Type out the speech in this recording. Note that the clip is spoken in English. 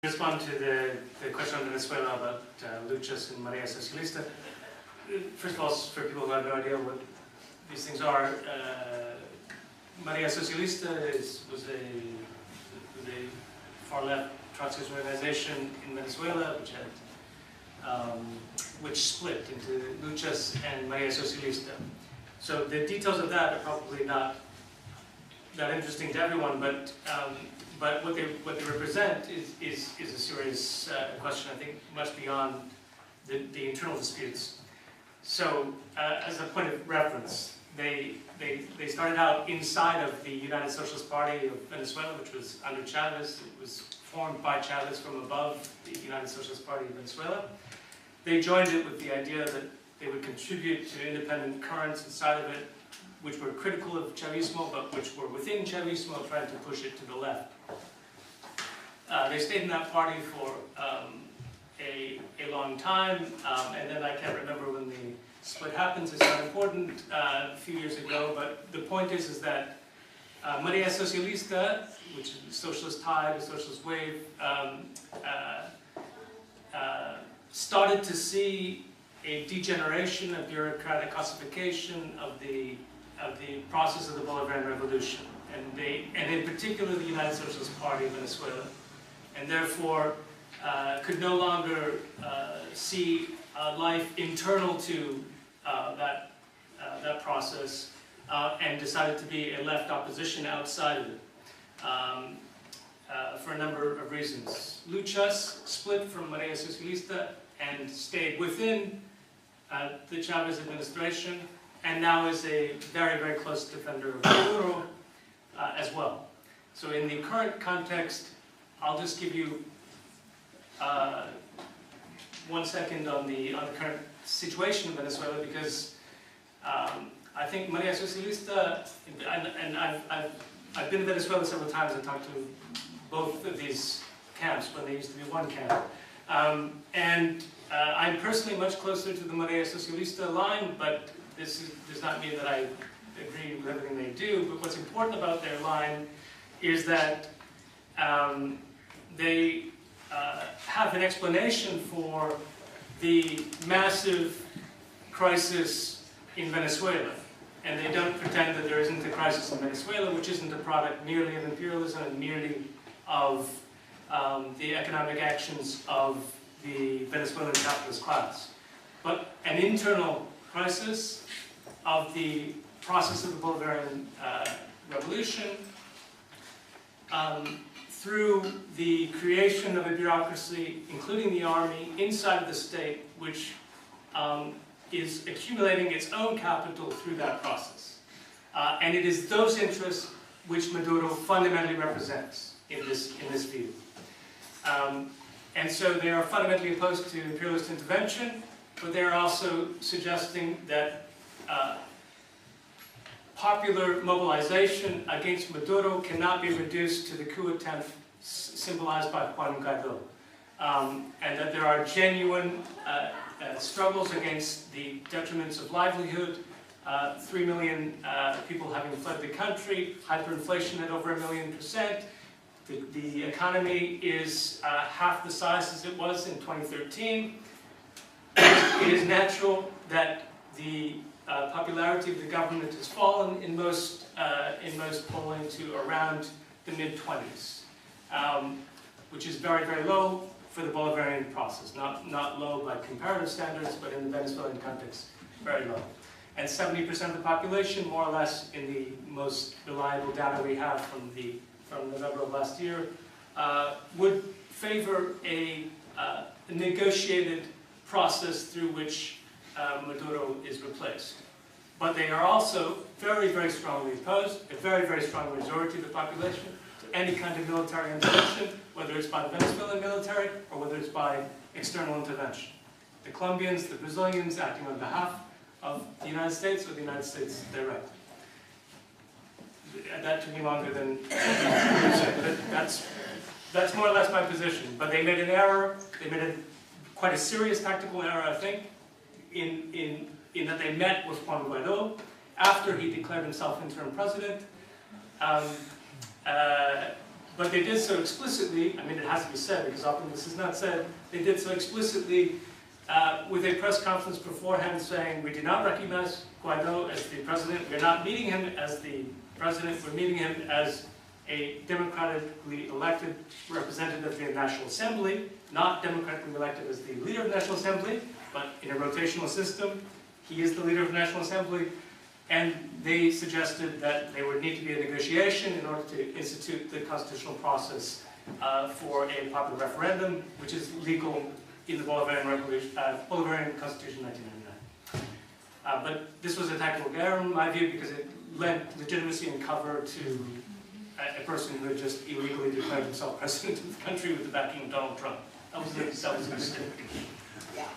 Respond to the question on Venezuela about luchas and Maria Socialista. First of all, for people who have no idea what these things are, Maria Socialista was a far-left Trotskyist organization in Venezuela, which split into luchas and Maria Socialista. So the details of that are probably not that interesting to everyone, but what they represent is a serious question, I think, much beyond the internal disputes. So, as a point of reference, they started out inside of the United Socialist Party of Venezuela, which was under Chavez. It was formed by Chavez from above the United Socialist Party of Venezuela. They joined it with the idea that they would contribute to independent currents inside of it, which were critical of Chavismo, but which were within Chavismo, trying to push it to the left. They stayed in that party for a long time, and then I can't remember when the split happens. It's not important, a few years ago, but the point is that Maria Socialista, which is the socialist tide, the socialist wave, started to see a degeneration, a bureaucratic ossification of the process of the Bolivarian Revolution, and in particular the United Socialist Party of Venezuela, and therefore could no longer see life internal to that process, and decided to be a left opposition outside of it, for a number of reasons. Luchas split from Maria Socialista and stayed within the Chavez administration, and now is a very, very close defender of Maduro as well. So in the current context, I'll just give you 1 second on the current situation in Venezuela, because I think Maria Socialista, and I've been to Venezuela several times and talked to both of these camps when they used to be one camp. I'm personally much closer to the Maria Socialista line, but this does not mean that I agree with everything they do. But what's important about their line is that they have an explanation for the massive crisis in Venezuela. And they don't pretend that there isn't a crisis in Venezuela, which isn't a product merely of imperialism and merely of the economic actions of the Venezuelan capitalist class, but an internal crisis of the process of the Bolivarian Revolution, through the creation of a bureaucracy, including the army, inside of the state, which is accumulating its own capital through that process. And it is those interests which Maduro fundamentally represents in this view. And so they are fundamentally opposed to imperialist intervention, but they are also suggesting that popular mobilization against Maduro cannot be reduced to the coup attempt symbolized by Juan Guaido, and that there are genuine struggles against the detriments of livelihood, 3 million people having fled the country, hyperinflation at over 1 million%. The economy is half the size as it was in 2013. It is natural that the popularity of the government has fallen in most polling to around the mid-20s, which is very, very low for the Bolivarian process. Not low by comparative standards, but in the Venezuelan context, very low. And 70% of the population, more or less, in the most reliable data we have from November of last year, would favor a negotiated process through which Maduro is replaced. But they are also very, very strongly opposed, a very, very strong majority of the population, to any kind of military intervention, whether it's by the Venezuelan military or whether it's by external intervention. The Colombians, the Brazilians acting on behalf of the United States or the United States direct. That took me longer than but that's more or less my position. But they made an error. They made quite a serious tactical error, I think, in that they met with Juan Guaido after he declared himself interim president. But they did so explicitly, I mean, it has to be said because often this is not said, they did so explicitly with a press conference beforehand saying, we do not recognize Guaido as the president, we're not meeting him as the president, we're meeting him as a democratically elected representative of the National Assembly, not democratically elected as the leader of the National Assembly, but in a rotational system, he is the leader of the National Assembly, and they suggested that there would need to be a negotiation in order to institute the constitutional process for a popular referendum, which is legal in the Bolivarian Constitution 1999. But this was a tactical error in my view because it lent legitimacy and cover to a person who had just illegally declared himself president of the country with the backing of Donald Trump. That was a mistake. Yeah.